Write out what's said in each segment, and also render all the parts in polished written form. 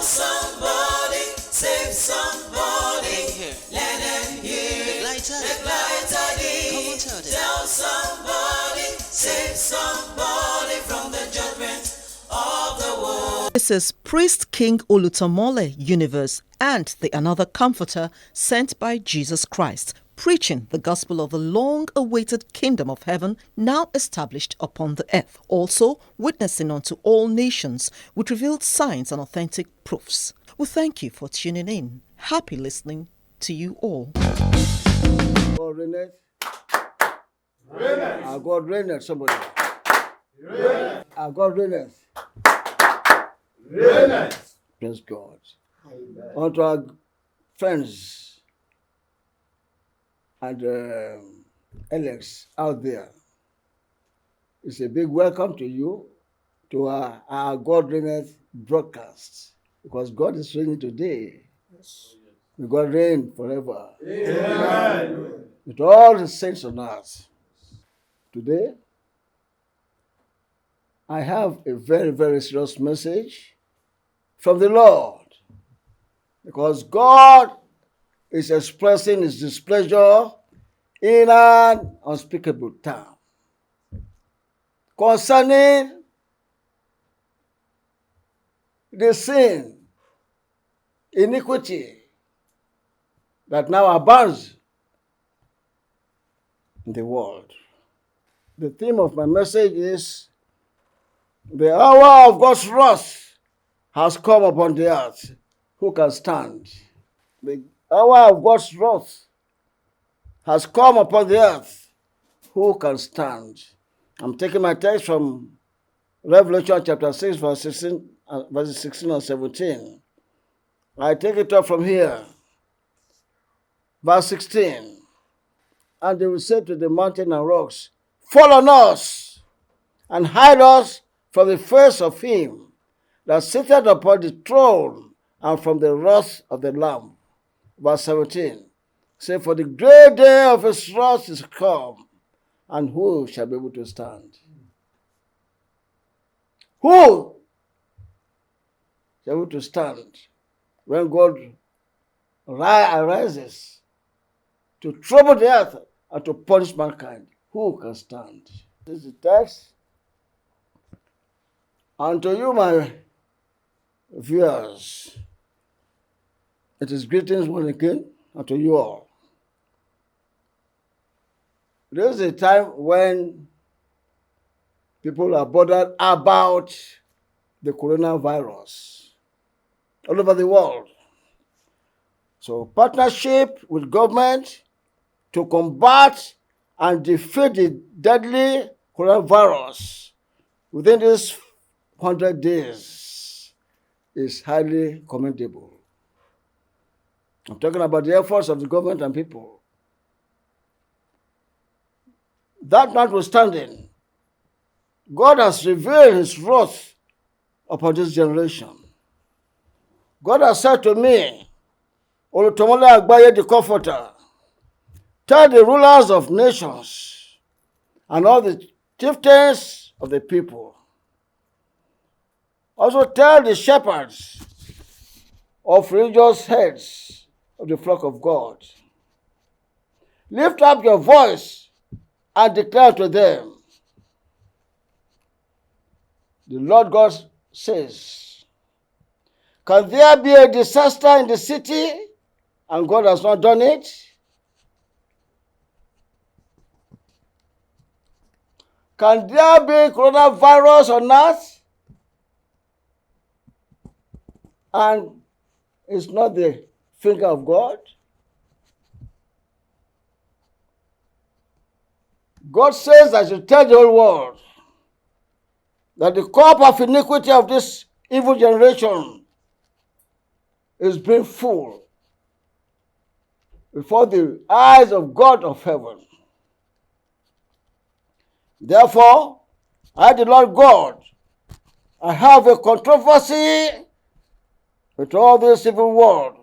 somebody, save somebody. Let them hear the lighter thee. Tell somebody, save somebody from the judgment of the world. This is Priest King Olutomole Universe and the Another Comforter sent by Jesus Christ, preaching the gospel of the long-awaited kingdom of heaven now established upon the earth, also witnessing unto all nations with revealed signs and authentic proofs. We thank you for tuning in. Happy listening to you all. God reigneth. Our God reigneth, somebody. Our God reigneth. Praise God. Amen. Unto our friends and Alex out there, it's a big welcome to you to our God reigneth broadcast, because God is reigning today. May God reign forever. Amen. With all the saints on earth. Today, I have a very, very serious message from the Lord, because God is expressing his displeasure in an unspeakable term concerning the sin, iniquity that now abounds in the world. The theme of my message is the hour of God's wrath has come upon the earth. Who can stand? The hour of God's wrath has come upon the earth. Who can stand? I'm taking my text from Revelation chapter 6, verses 16 and 17. I take it up from here. Verse 16. And they will say to the mountain and rocks, fall on us, and hide us from the face of him that sitteth upon the throne, and from the wrath of the Lamb. Verse 17. Say, for the great day of his wrath is come, and who shall be able to stand? Who shall be able to stand when God arises to trouble the earth and to punish mankind? Who can stand? This is the text. And to you, my viewers, it is greetings once again unto you all. There is a time when people are bothered about the coronavirus all over the world. So, partnership with government to combat and defeat the deadly coronavirus within these 100 days is highly commendable. I'm talking about the efforts of the government and people. That notwithstanding, God has revealed his wrath upon this generation. God has said to me, Olutomole Agbaye the Comforter, tell the rulers of nations and all the chieftains of the people. Also tell the shepherds of religious heads of the flock of God. Lift up your voice and declare to them. The Lord God says, can there be a disaster in the city and God has not done it? Can there be coronavirus on earth and it's not the finger of God? God says I should tell the whole world that the cup of iniquity of this evil generation is being full before the eyes of God of heaven. Therefore, I, the Lord God, I have a controversy with all this evil world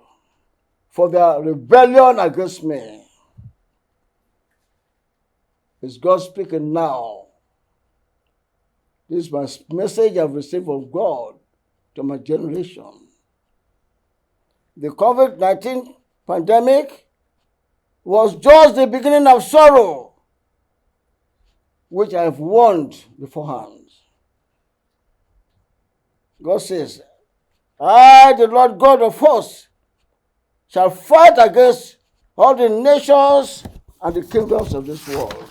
for their rebellion against me. Is God speaking now? This is my message I've received from God to my generation. The COVID-19 pandemic was just the beginning of sorrow, which I have warned beforehand. God says, I, the Lord God of hosts, shall fight against all the nations and the kingdoms of this world.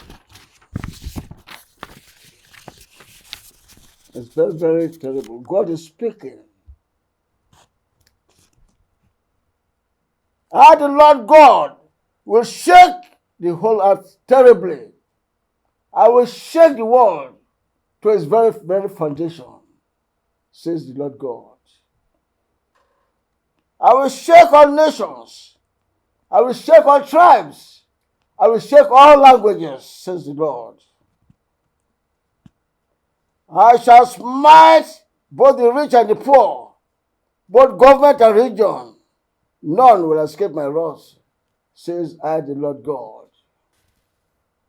It's very, very terrible. God is speaking. I, the Lord God, will shake the whole earth terribly. I will shake the world to its very, very foundation, says the Lord God. I will shake all nations. I will shake all tribes. I will shake all languages, says the Lord. I shall smite both the rich and the poor, both government and region. None will escape my wrath, says I, the Lord God.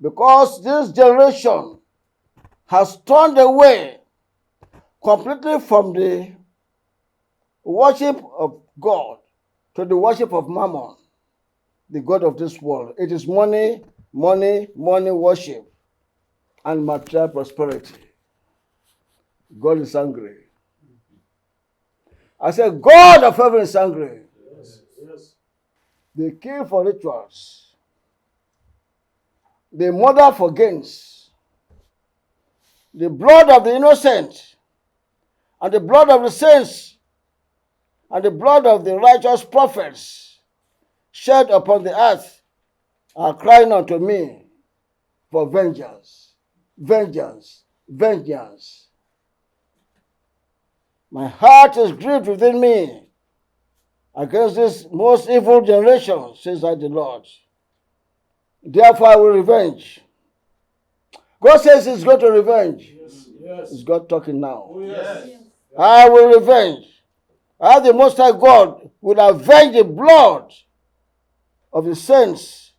Because this generation has turned away completely from the worship of God to the worship of Mammon, the God of this world. It is money, money, money worship, and material prosperity. God is angry. I said, God of heaven is angry. Yes. Yes. They kill for rituals. They murder for gains. The blood of the innocent and the blood of the saints and the blood of the righteous prophets shed upon the earth are crying unto me for vengeance, vengeance, vengeance. My heart is grieved within me against this most evil generation, says I the Lord. Therefore I will revenge. God says he's going to revenge. Yes. Yes. Is God talking now? Oh, yes. I will revenge. I, the Most High God, will avenge the blood of the saints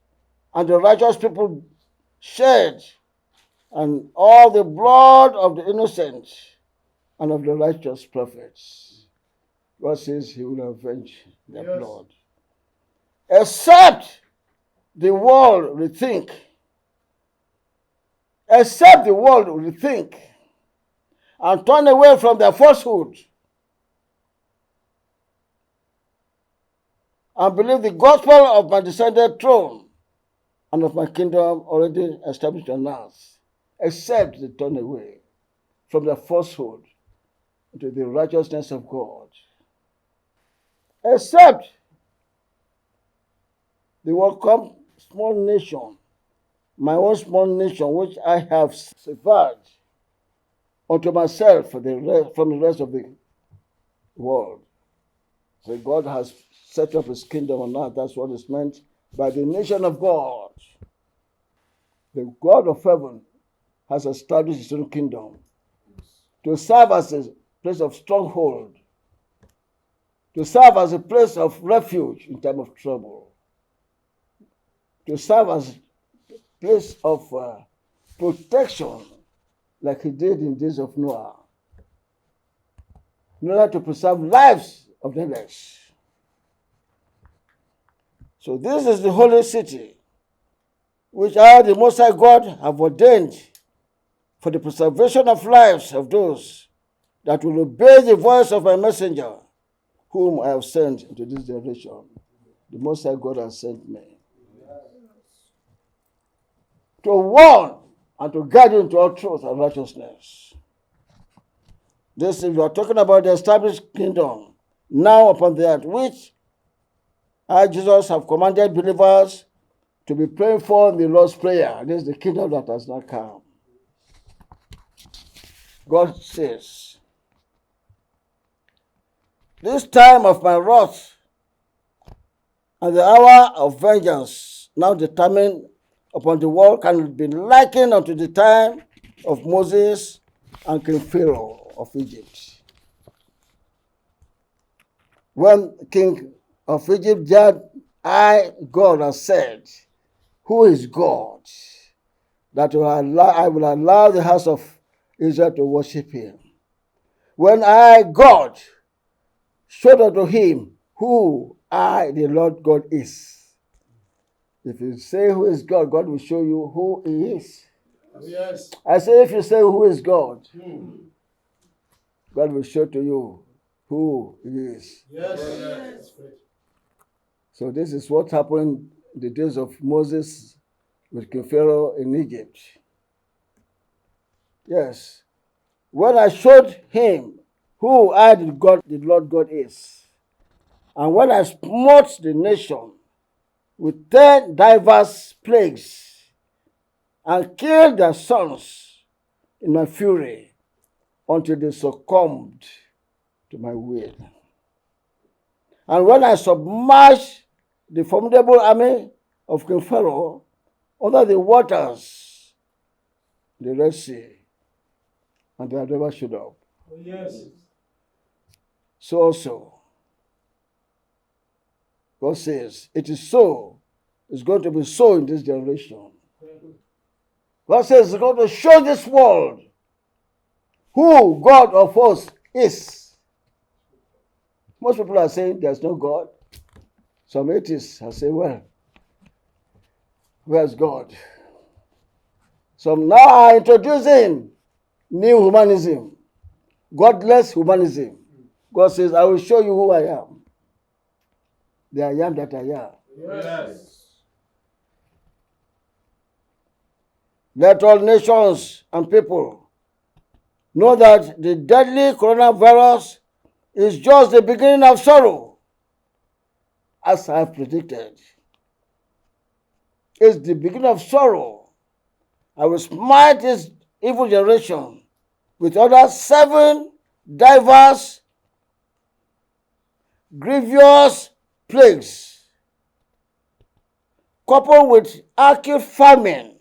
and the righteous people shed, and all the blood of the innocent and of the righteous prophets. God says he will avenge their blood. Except the world rethink. Except the world rethink and turn away from their falsehood and believe the gospel of my descended throne and of my kingdom already established on earth. Except they turn away from their falsehood to the righteousness of God. Except they will come small nation, my own small nation, which I have severed unto myself from the rest of the world. So God has set up his kingdom on earth. That's what is meant by the nation of God. The God of heaven has established his own kingdom to serve as a place of stronghold, to serve as a place of refuge in time of trouble, to serve as a place of protection like he did in days of Noah, in order to preserve lives of the next. So this is the holy city, which I, the Most High God, have ordained for the preservation of lives of those that will obey the voice of my messenger, whom I have sent into this generation. The Most High God has sent me to warn and to guide you into all truth and righteousness. This is, we are talking about the established kingdom now upon the earth, which I, Jesus, have commanded believers to be praying for in the Lord's Prayer. This is the kingdom that has not come. God says, this time of my wrath and the hour of vengeance now determined upon the world can be likened unto the time of Moses and King Pharaoh of Egypt. When King of Egypt judged, I, God, have said, who is God, that I will allow the house of Israel to worship him? When I, God, showed unto him who I, the Lord God, is. If you say who is God, God will show you who He is. Yes. I say if you say who is God, God will show to you who He is. Yes. Yes. So this is what happened in the days of Moses with King Pharaoh in Egypt. Yes. When I showed him who I, the Lord God, is, and when I smote the nation with 10 diverse plagues and killed their sons in my fury until they succumbed to my will. And when I submerged the formidable army of King Pharaoh under the waters, the Red Sea, and they have never showed up. Oh, yes. So also, God says, it is so. It's going to be so in this generation. God says it's going to show this world who God of hosts is. Most people are saying there's no God. Some atheists are saying, well, where's God? Some now are introducing new humanism, godless humanism. God says, I will show you who I am. The I am that I am. Yes. Let all nations and people know that the deadly coronavirus is just the beginning of sorrow, as I have predicted. It's the beginning of sorrow. I will smite this evil generation with other 7 diverse, grievous plagues, coupled with acute famine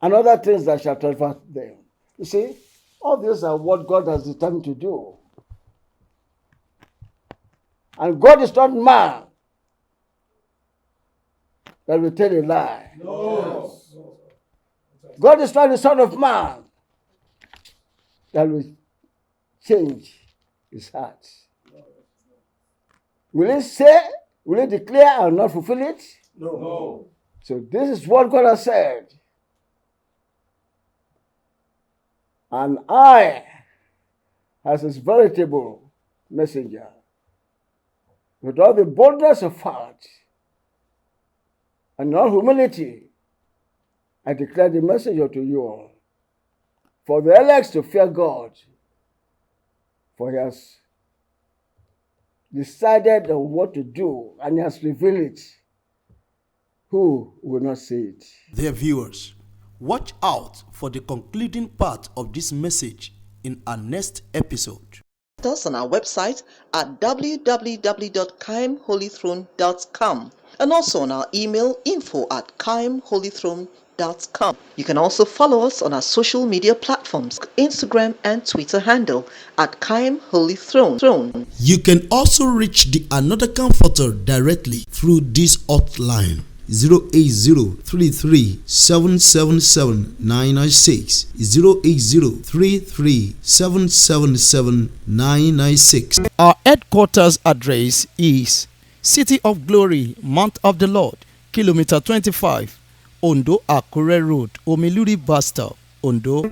and other things that shall terrify them. You see, all these are what God has determined to do. And God is not man that will tell a lie. No. God is not the Son of Man that will change his heart. Will he say, will he declare and not fulfill it? No. So this is what God has said. And I, as his veritable messenger, with all the boldness of heart and all humility, I declare the message unto you all. For the elect to fear God, for he has decided on what to do and he has revealed it. Who will not say it? Dear viewers, watch out for the concluding part of this message in our next episode. Us on our website at www.kaimholythrone.com and also on our email info@kaimholythrone.com. You can also follow us on our social media platforms, Instagram and Twitter handle at Kaim Holy Throne. You can also reach the Another Comforter directly through this hotline 08033777996 08033777996. Our headquarters address is City of Glory, Mount of the Lord, Kilometer 25, Ondo Akure Road, Omiluri Bus Stop, Ondo.